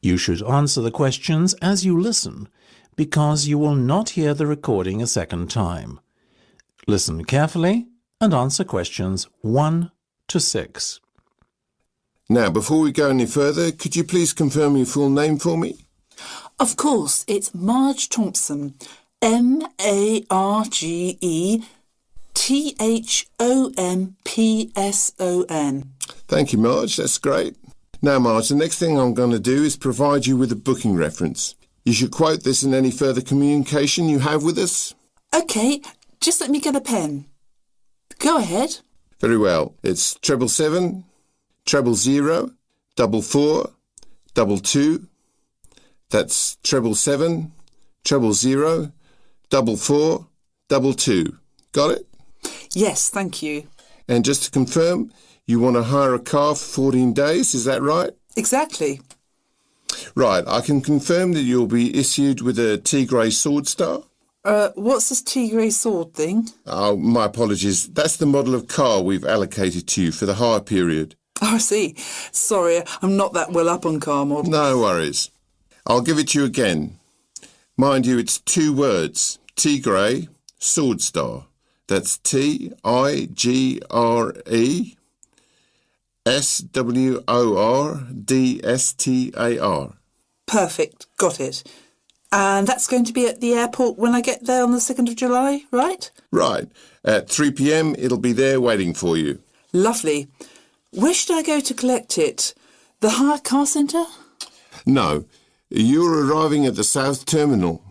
You should answer the questions as you listen, because you will not hear the recording a second time. Listen carefully and answer questions 1 to 6. Now, before we go any further, could you please confirm your full name for me? Of course, it's Marge Thompson. MARGETHOMPSON. Thank you, Marge. That's great. Now, Marge, the next thing I'm going to do is provide you with a booking reference. You should quote this in any further communication you have with us. OK, just let me get a pen. Go ahead. Very well. It's 777 000 44 22. That's 777 000 44 22. Got it? Yes, thank you. And just to confirm, you want to hire a car for 14 days, is that right? Exactly. Right, I can confirm that you'll be issued with a Tigray Sword Star. What's this Tigray sword thing? Oh, my apologies. That's the model of car we've allocated to you for the hire period. Oh, I see. Sorry, I'm not that well up on car models. No worries. I'll give it to you again. Mind you, it's 2 words. Tigray Sword Star. That's TIGRE Perfect, got it. And that's going to be at the airport when I get there on the 2nd of July, right? Right. At 3 p.m, it'll be there waiting for you. Lovely. Where should I go to collect it? The hire car centre? No, you're arriving at the South Terminal.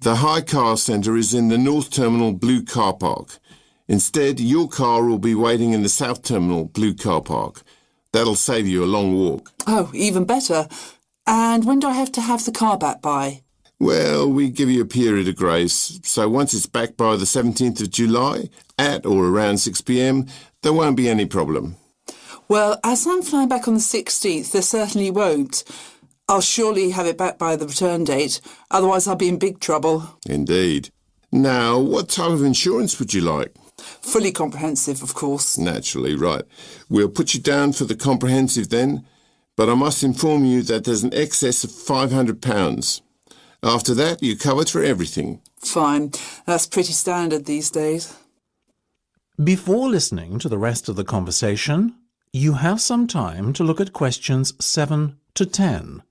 The hire car centre is in the North Terminal Blue Car Park. Instead, your car will be waiting in the South Terminal Blue Car Park. That'll save you a long walk. Oh, even better. And when do I have to have the car back by? Well, we give you a period of grace, so once it's back by the 17th of July, at or around 6 p.m, there won't be any problem. Well, as I'm flying back on the 16th, there certainly won't. I'll surely have it back by the return date, otherwise I'll be in big trouble. Indeed. Now, what type of insurance would you like? Fully comprehensive, of course. Naturally, right. We'll put you down for the comprehensive then, but I must inform you that there's an excess of £500. After that, you're covered for everything. Fine. That's pretty standard these days. Before listening to the rest of the conversation, you have some time to look at questions 7 to 10.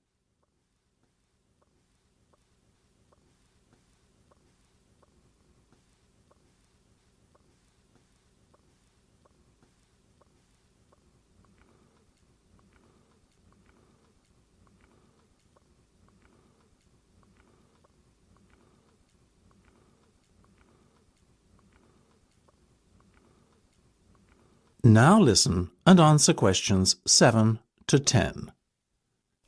Now listen and answer questions 7 to 10.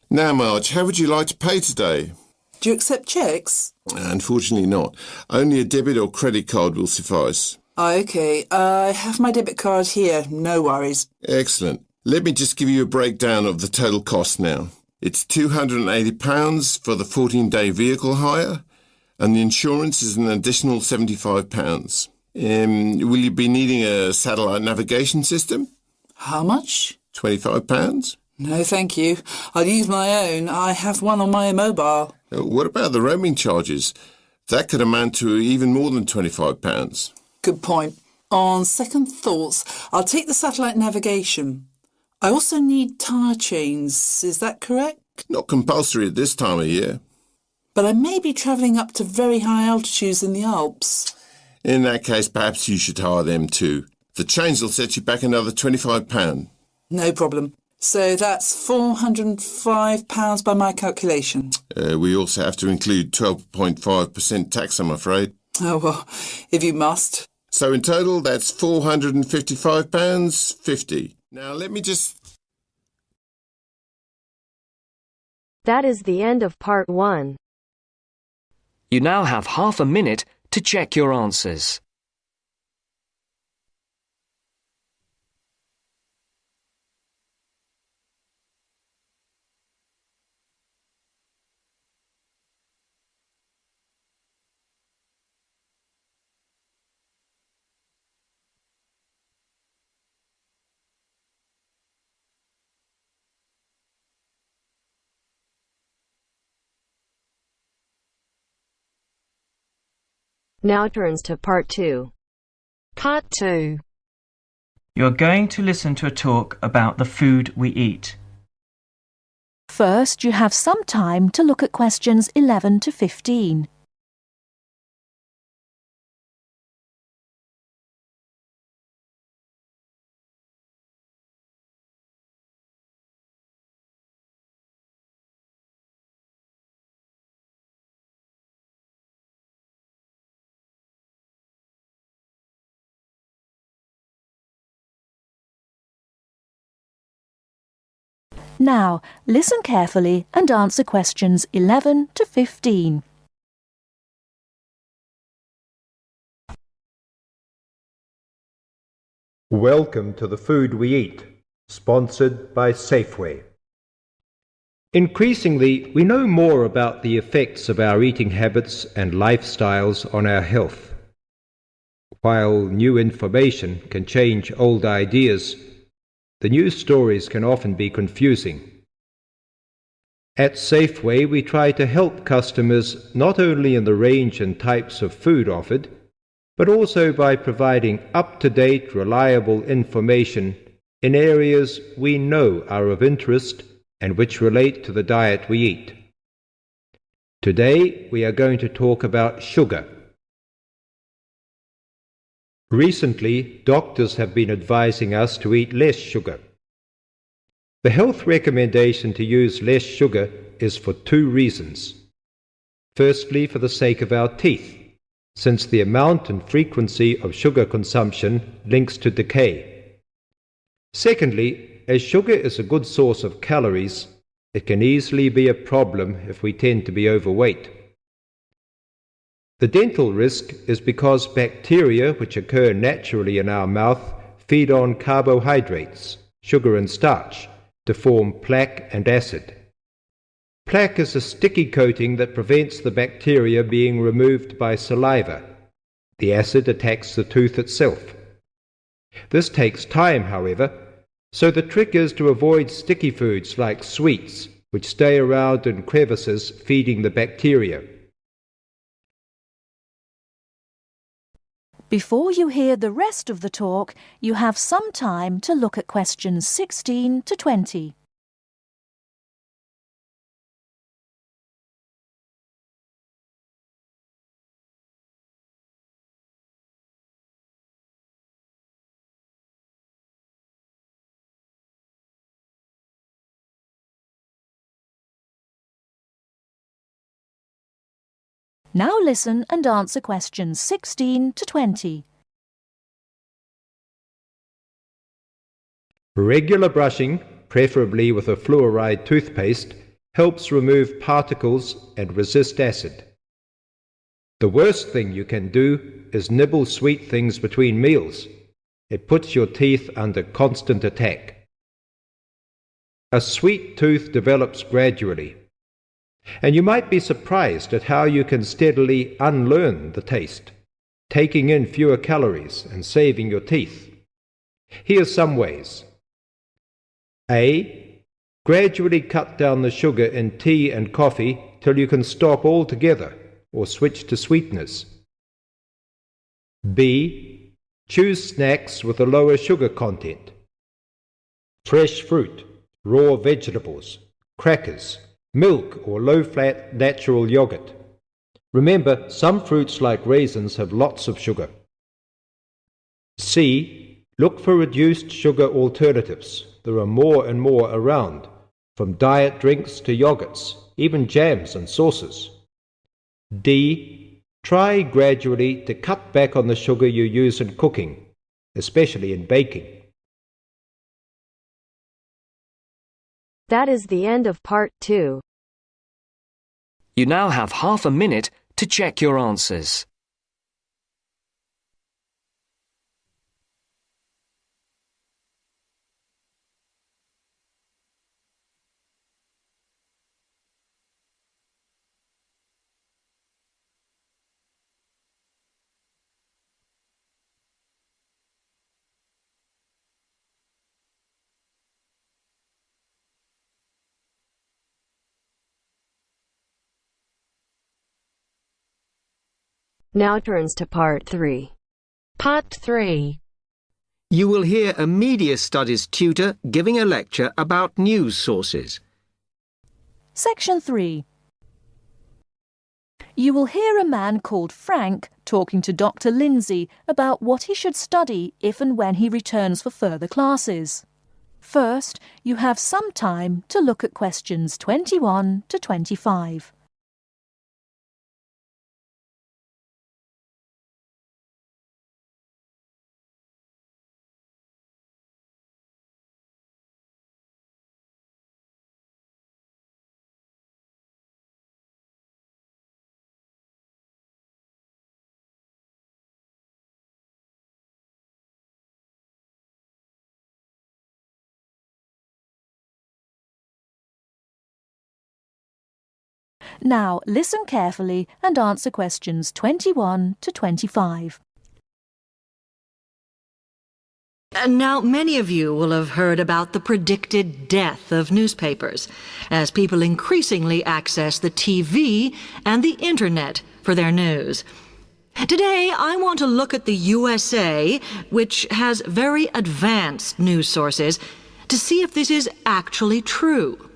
Now, Marge, how would you like to pay today? Do you accept cheques? Unfortunately not. Only a debit or credit card will suffice. OK, I have my debit card here, no worries. Excellent. Let me just give you a breakdown of the total cost now. It's £280 for the 14-day vehicle hire, and the insurance is an additional £75. Will you be needing a satellite navigation system? How much? £25. No, thank you. I'll use my own. I have one on my mobile. What about the roaming charges? That could amount to even more than £25. Good point. On second thoughts, I'll take the satellite navigation. I also need tyre chains. Is that correct? Not compulsory at this time of year. But I may be travelling up to very high altitudes in the Alps. In that case, perhaps you should hire them too. The chains will set you back another £25. No problem. So that's £405 by my calculation. We also have to include 12.5% tax, I'm afraid. Oh, well, if you must. So in total, that's £455.50. Now, let me just... That is the end of part 1. You now have half a minute to check your answers. Now turns to part 2. Part 2. You're going to listen to a talk about the food we eat. First, you have some time to look at questions 11 to 15. Now, listen carefully and answer questions 11 to 15. Welcome to The Food We Eat, sponsored by Safeway. Increasingly, we know more about the effects of our eating habits and lifestyles on our health. While new information can change old ideas, the news stories can often be confusing. At Safeway, we try to help customers not only in the range and types of food offered, but also by providing up-to-date, reliable information in areas we know are of interest and which relate to the diet we eat. Today, we are going to talk about sugar. Recently, doctors have been advising us to eat less sugar. The health recommendation to use less sugar is for two reasons. Firstly, for the sake of our teeth, since the amount and frequency of sugar consumption links to decay. Secondly, as sugar is a good source of calories, it can easily be a problem if we tend to be overweight. The dental risk is because bacteria which occur naturally in our mouth feed on carbohydrates, sugar and starch, to form plaque and acid. Plaque is a sticky coating that prevents the bacteria being removed by saliva. The acid attacks the tooth itself. This takes time, however, so the trick is to avoid sticky foods like sweets, which stay around in crevices feeding the bacteria. Before you hear the rest of the talk, you have some time to look at questions 16 to 20. Now listen and answer questions 16 to 20. Regular brushing, preferably with a fluoride toothpaste, helps remove particles and resist acid. The worst thing you can do is nibble sweet things between meals. It puts your teeth under constant attack. A sweet tooth develops gradually, and you might be surprised at how you can steadily unlearn the taste, taking in fewer calories and saving your teeth. Here's some ways. A. Gradually cut down the sugar in tea and coffee till you can stop altogether or switch to sweeteners. B. Choose snacks with a lower sugar content. Fresh fruit, raw vegetables, crackers, milk or low-fat natural yogurt. Remember, some fruits like raisins have lots of sugar. C. Look for reduced sugar alternatives. There are more and more around, from diet drinks to yogurts, even jams and sauces. D. Try gradually to cut back on the sugar you use in cooking, especially in baking. That is the end of part 2. You now have half a minute to check your answers. Now turns to part 3. Part 3. You will hear a media studies tutor giving a lecture about news sources. Section 3. You will hear a man called Frank talking to Dr. Lindsay about what he should study if and when he returns for further classes. First, you have some time to look at questions 21 to 25. Now, listen carefully and answer questions 21 to 25. Now, many of you will have heard about the predicted death of newspapers, as people increasingly access the TV and the Internet for their news. Today, I want to look at the USA, which has very advanced news sources, to see if this is actually true.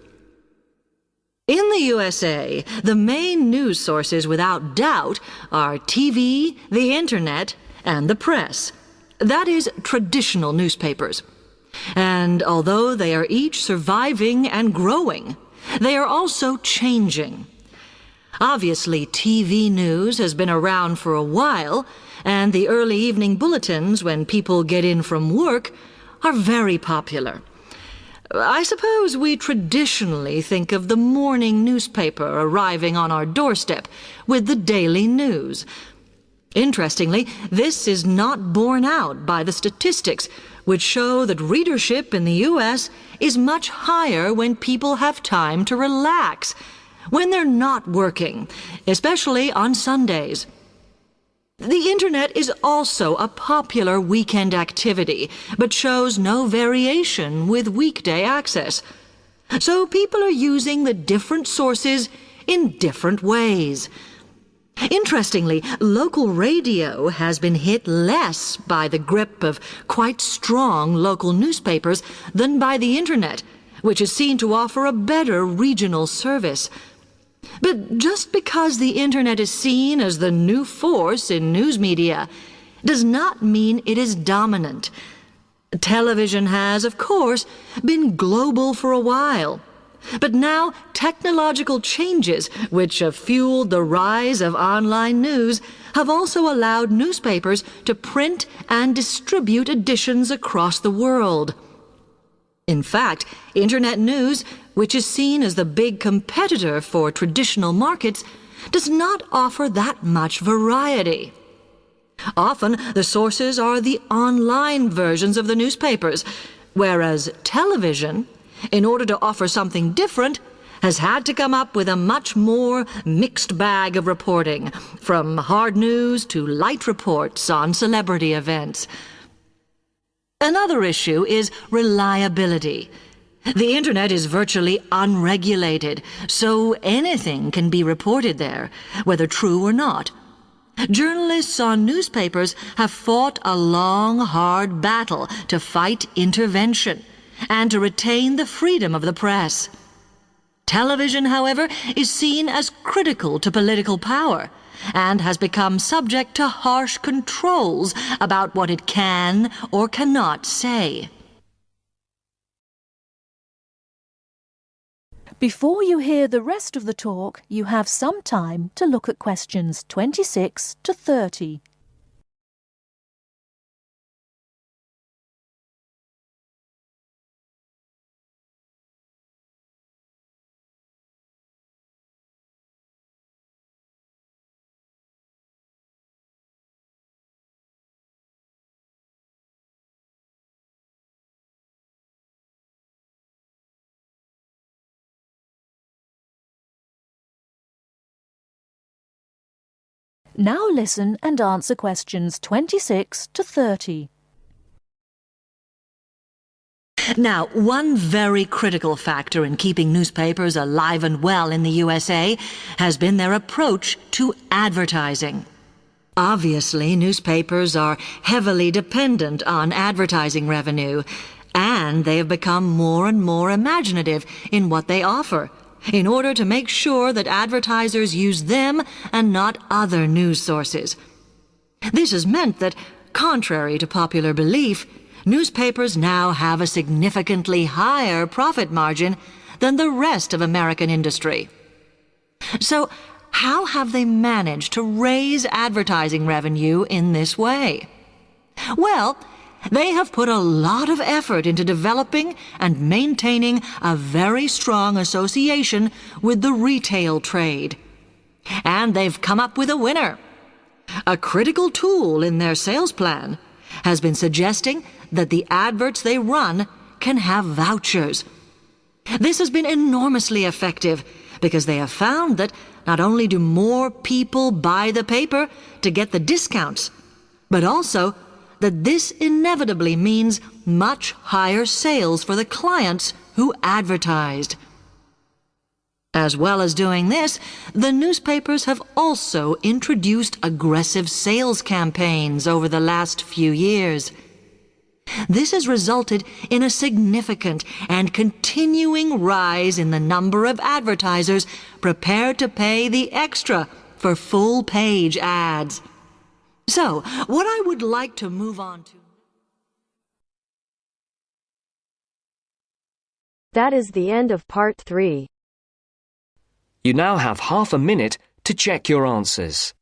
In the USA, the main news sources without doubt are TV, the Internet, and the press. That is, traditional newspapers. And although they are each surviving and growing, they are also changing. Obviously, TV news has been around for a while, and the early evening bulletins when people get in from work are very popular. I suppose we traditionally think of the morning newspaper arriving on our doorstep with the daily news. Interestingly, this is not borne out by the statistics, which show that readership in the U.S. is much higher when people have time to relax, when they're not working, especially on Sundays. The Internet is also a popular weekend activity, but shows no variation with weekday access. So people are using the different sources in different ways. Interestingly, local radio has been hit less by the grip of quite strong local newspapers than by the Internet, which is seen to offer a better regional service. But just because the Internet is seen as the new force in news media does not mean it is dominant. Television has, of course, been global for a while. But now technological changes, which have fueled the rise of online news, have also allowed newspapers to print and distribute editions across the world. In fact, Internet news, which is seen as the big competitor for traditional markets, does not offer that much variety. Often, the sources are the online versions of the newspapers, whereas television, in order to offer something different, has had to come up with a much more mixed bag of reporting, from hard news to light reports on celebrity events. Another issue is reliability. The Internet is virtually unregulated, so anything can be reported there, whether true or not. Journalists on newspapers have fought a long, hard battle to fight intervention and to retain the freedom of the press. Television, however, is seen as critical to political power and has become subject to harsh controls about what it can or cannot say. Before you hear the rest of the talk, you have some time to look at questions 26 to 30. Now listen and answer questions 26 to 30. Now, one very critical factor in keeping newspapers alive and well in the USA has been their approach to advertising. Obviously, newspapers are heavily dependent on advertising revenue, and they have become more and more imaginative in what they offer, in order to make sure that advertisers use them and not other news sources. This has meant that, contrary to popular belief, newspapers now have a significantly higher profit margin than the rest of American industry. So, how have they managed to raise advertising revenue in this way? Well, they have put a lot of effort into developing and maintaining a very strong association with the retail trade. And they've come up with a winner. A critical tool in their sales plan has been suggesting that the adverts they run can have vouchers. This has been enormously effective because they have found that not only do more people buy the paper to get the discounts, but also that this inevitably means much higher sales for the clients who advertised. As well as doing this, the newspapers have also introduced aggressive sales campaigns over the last few years. This has resulted in a significant and continuing rise in the number of advertisers prepared to pay the extra for full-page ads. So, what I would like to move on to... That is the end of part 3. You now have half a minute to check your answers.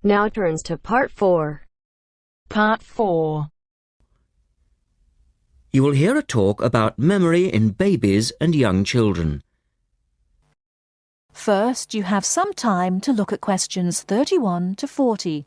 Now turns to part 4. Part 4. You will hear a talk about memory in babies and young children. First, you have some time to look at questions 31 to 40.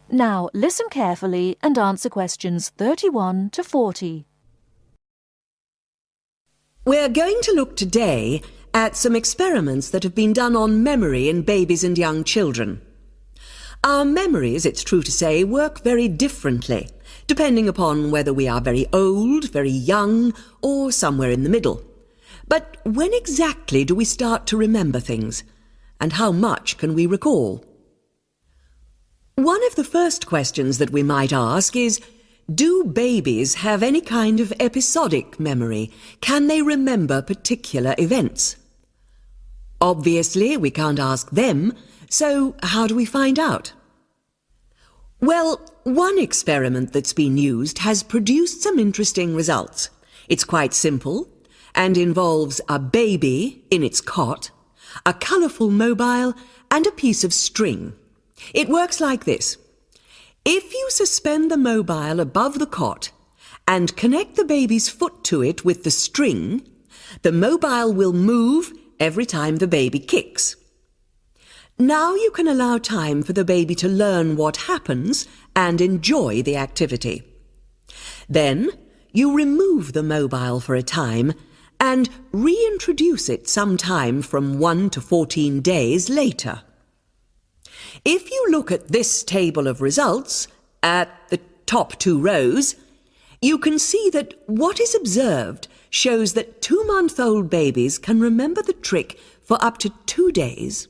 Now listen carefully and answer questions 31 to 40. We're going to look today at some experiments that have been done on memory in babies and young children. Our memories, it's true to say, work very differently, depending upon whether we are very old, very young, or somewhere in the middle. But when exactly do we start to remember things? And how much can we recall? One of the first questions that we might ask is, do babies have any kind of episodic memory? Can they remember particular events? Obviously, we can't ask them, so how do we find out? Well, one experiment that's been used has produced some interesting results. It's quite simple and involves a baby in its cot, a colourful mobile, and a piece of string. It works like this. If you suspend the mobile above the cot and connect the baby's foot to it with the string, the mobile will move every time the baby kicks. Now you can allow time for the baby to learn what happens and enjoy the activity. Then you remove the mobile for a time and reintroduce it sometime from 1 to 14 days later. If you look at this table of results, at the top 2 rows, you can see that what is observed shows that 2-month-old babies can remember the trick for up to 2 days,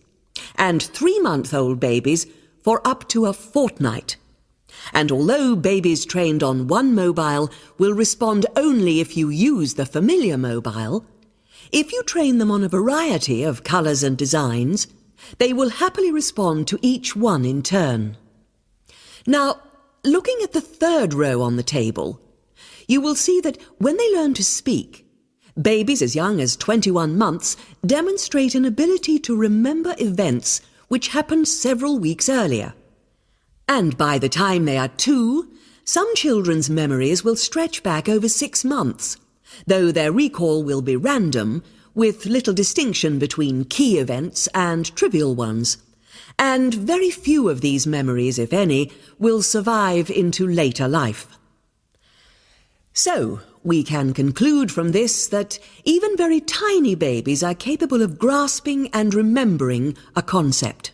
and 3-month-old babies for up to a fortnight. And although babies trained on one mobile will respond only if you use the familiar mobile, If you train them on a variety of colours and designs, they will happily respond to each one in turn. Now, looking at the third row on the table, you will see that when they learn to speak, babies as young as 21 months demonstrate an ability to remember events which happened several weeks earlier. And by the time they are 2, some children's memories will stretch back over 6 months, though their recall will be random, with little distinction between key events and trivial ones. And very few of these memories, if any, will survive into later life. So, we can conclude from this that even very tiny babies are capable of grasping and remembering a concept.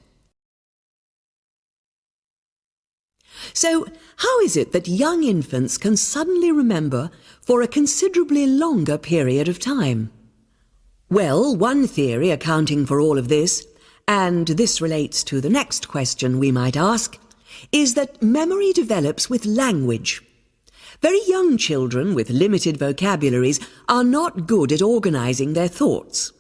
So, how is it that young infants can suddenly remember for a considerably longer period of time? Well, one theory accounting for all of this, and this relates to the next question we might ask, is that memory develops with language. Very young children with limited vocabularies are not good at organising their thoughts.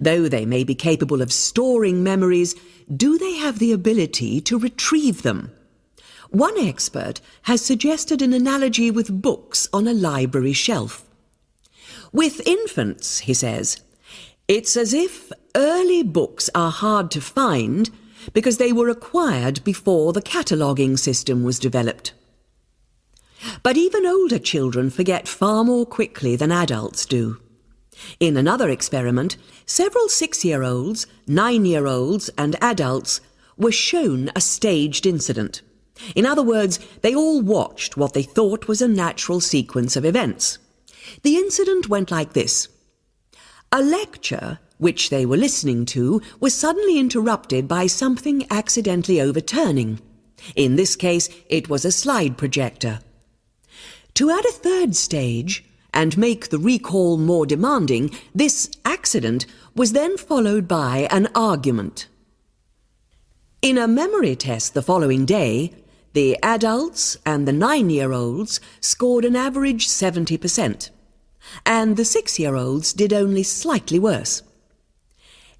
Though they may be capable of storing memories, do they have the ability to retrieve them? One expert has suggested an analogy with books on a library shelf. With infants, he says, it's as if early books are hard to find because they were acquired before the cataloguing system was developed. But even older children forget far more quickly than adults do. In another experiment, several 6-year-olds, 9-year-olds and adults were shown a staged incident. In other words, they all watched what they thought was a natural sequence of events. The incident went like this. A lecture, which they were listening to, was suddenly interrupted by something accidentally overturning. In this case, it was a slide projector. To add a third stage, and make the recall more demanding, this accident was then followed by an argument. In a memory test the following day, the adults and the 9-year-olds scored an average 70%, and the 6-year-olds did only slightly worse.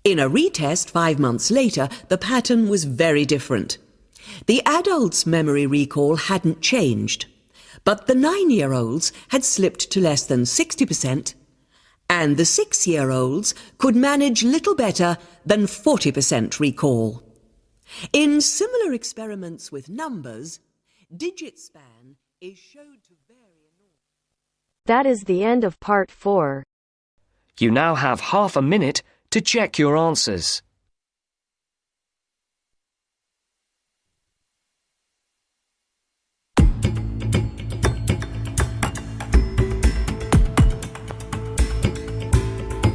In a retest 5 months later, the pattern was very different. The adults' memory recall hadn't changed, but the 9-year-olds had slipped to less than 60%, and the 6-year-olds could manage little better than 40% recall. In similar experiments with numbers, digit span is showed to vary enormously. That is the end of part 4. You now have half a minute to check your answers.